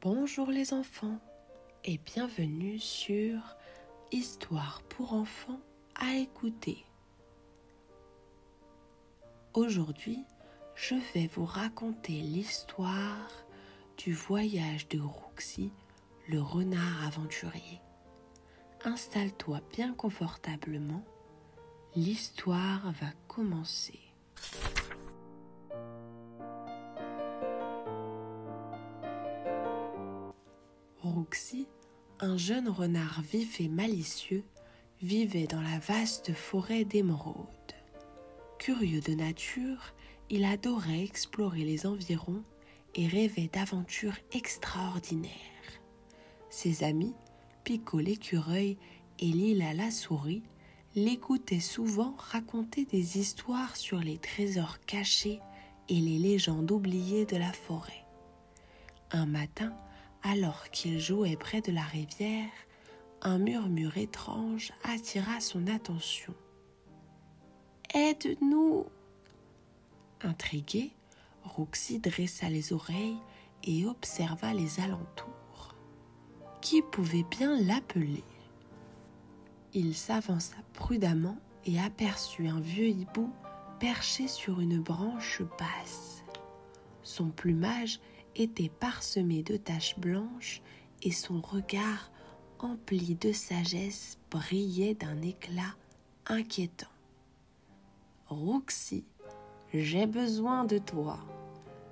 Bonjour les enfants et bienvenue sur Histoire pour enfants à écouter. Aujourd'hui, je vais vous raconter l'histoire du voyage de Rouxi, le renard aventurier. Installe-toi bien confortablement, l'histoire va commencer. Rouxi, un jeune renard vif et malicieux, vivait dans la vaste forêt d'émeraudes. Curieux de nature, il adorait explorer les environs et rêvait d'aventures extraordinaires. Ses amis, Pico l'écureuil et Lila la souris, l'écoutaient souvent raconter des histoires sur les trésors cachés et les légendes oubliées de la forêt. Un matin, alors qu'il jouait près de la rivière, un murmure étrange attira son attention. « Aide-nous !» Intrigué, Rouxi dressa les oreilles et observa les alentours. Qui pouvait bien l'appeler? Il s'avança prudemment et aperçut un vieux hibou perché sur une branche basse. Son plumage était parsemé de taches blanches et son regard, empli de sagesse, brillait d'un éclat inquiétant. « Rouxi, j'ai besoin de toi.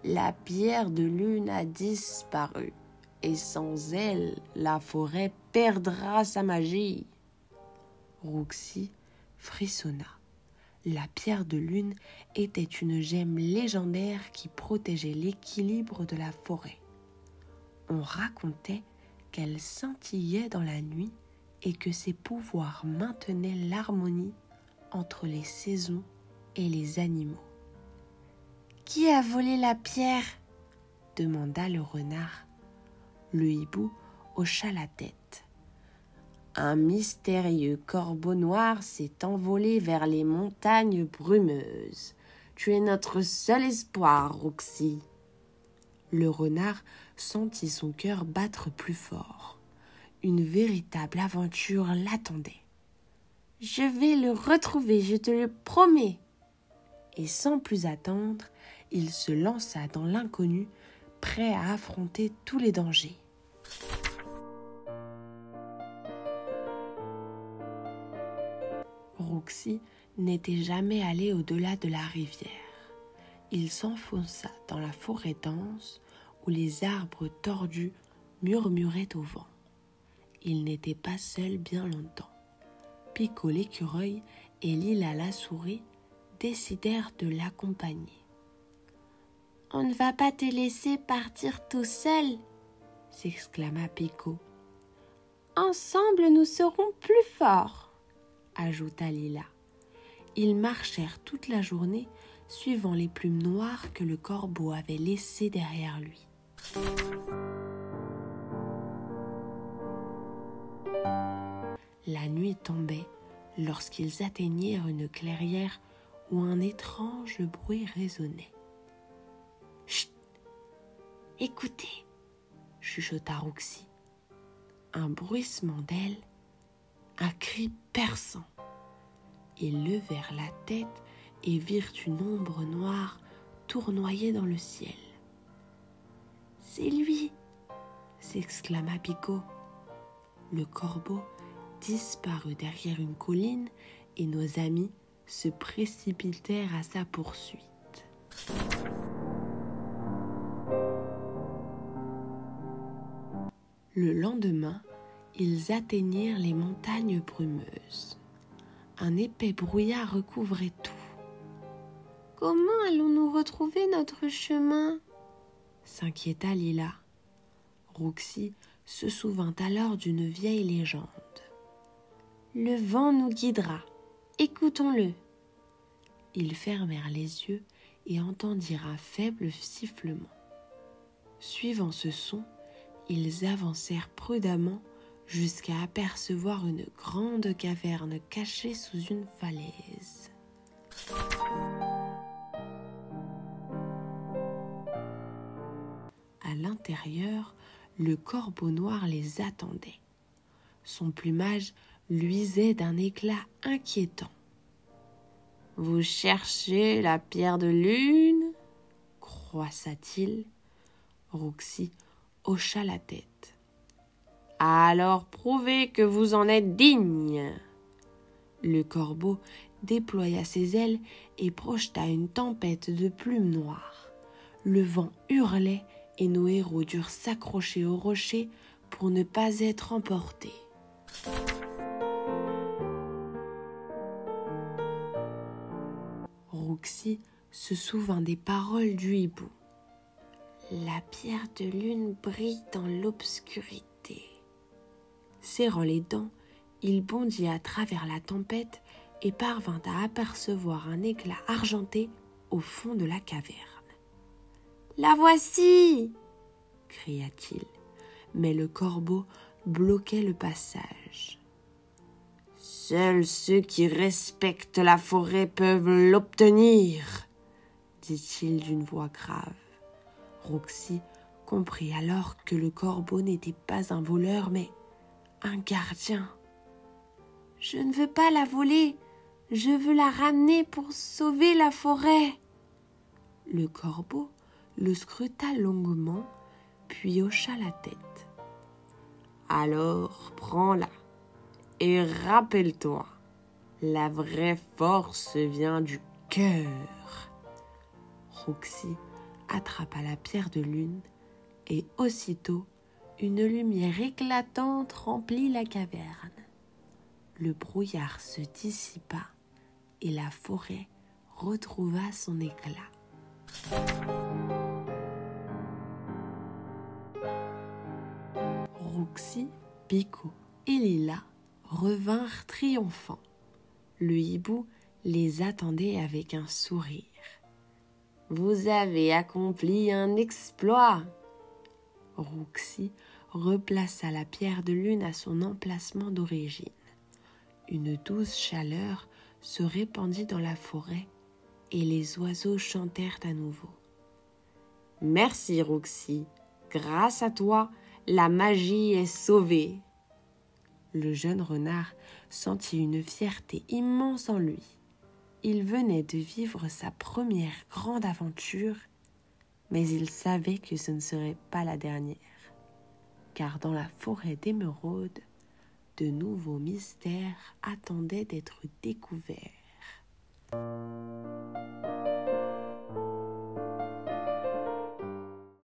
La pierre de lune a disparu et sans elle, la forêt perdra sa magie. » Rouxi frissonna. La pierre de lune était une gemme légendaire qui protégeait l'équilibre de la forêt. On racontait qu'elle scintillait dans la nuit et que ses pouvoirs maintenaient l'harmonie entre les saisons et les animaux. « Qui a volé la pierre ?» demanda le renard. Le hibou hocha la tête. Un mystérieux corbeau noir s'est envolé vers les montagnes brumeuses. Tu es notre seul espoir, Rouxi. Le renard sentit son cœur battre plus fort. Une véritable aventure l'attendait. Je vais le retrouver, je te le promets. Et sans plus attendre, il se lança dans l'inconnu, prêt à affronter tous les dangers. Rouxi n'était jamais allé au-delà de la rivière. Il s'enfonça dans la forêt dense où les arbres tordus murmuraient au vent. Il n'était pas seul bien longtemps. Pico l'écureuil et Lila la souris décidèrent de l'accompagner. « On ne va pas te laisser partir tout seul !» s'exclama Pico. « Ensemble, nous serons plus forts !» ajouta Lila. Ils marchèrent toute la journée, suivant les plumes noires que le corbeau avait laissées derrière lui. La nuit tombait lorsqu'ils atteignirent une clairière où un étrange bruit résonnait. « Chut! Écoutez !» chuchota Rouxi. Un bruissement d'ailes, un cri perçant. Ils levèrent la tête et virent une ombre noire tournoyer dans le ciel. « C'est lui !» s'exclama Pico. Le corbeau disparut derrière une colline et nos amis se précipitèrent à sa poursuite. Le lendemain, ils atteignirent les montagnes brumeuses. Un épais brouillard recouvrait tout. « Comment allons-nous retrouver notre chemin ?» s'inquiéta Lila. Rouxi se souvint alors d'une vieille légende. « Le vent nous guidera. Écoutons-le. » Ils fermèrent les yeux et entendirent un faible sifflement. Suivant ce son, ils avancèrent prudemment jusqu'à apercevoir une grande caverne cachée sous une falaise. À l'intérieur, le corbeau noir les attendait. Son plumage luisait d'un éclat inquiétant. « Vous cherchez la pierre de lune ?» croissa-t-il. Rouxi hocha la tête. « Alors prouvez que vous en êtes digne !» Le corbeau déploya ses ailes et projeta une tempête de plumes noires. Le vent hurlait et nos héros durent s'accrocher au rocher pour ne pas être emportés. Rouxi se souvint des paroles du hibou. La pierre de lune brille dans l'obscurité. Serrant les dents, il bondit à travers la tempête et parvint à apercevoir un éclat argenté au fond de la caverne. « La voici !» cria-t-il, mais le corbeau bloquait le passage. « Seuls ceux qui respectent la forêt peuvent l'obtenir !» dit-il d'une voix grave. Rouxi comprit alors que le corbeau n'était pas un voleur, mais un gardien. « Je ne veux pas la voler, je veux la ramener pour sauver la forêt. » Le corbeau le scruta longuement, puis hocha la tête. « Alors prends-la et rappelle-toi, la vraie force vient du cœur. » Rouxi attrapa la pierre de lune et aussitôt une lumière éclatante remplit la caverne. Le brouillard se dissipa et la forêt retrouva son éclat. Rouxi, Biko et Lila revinrent triomphants. Le hibou les attendait avec un sourire. « Vous avez accompli un exploit !» Rouxi replaça la pierre de lune à son emplacement d'origine. Une douce chaleur se répandit dans la forêt et les oiseaux chantèrent à nouveau. « Merci Rouxi, grâce à toi, la magie est sauvée. » Le jeune renard sentit une fierté immense en lui. Il venait de vivre sa première grande aventure, mais il savait que ce ne serait pas la dernière, car dans la forêt d'émeraude, de nouveaux mystères attendaient d'être découverts.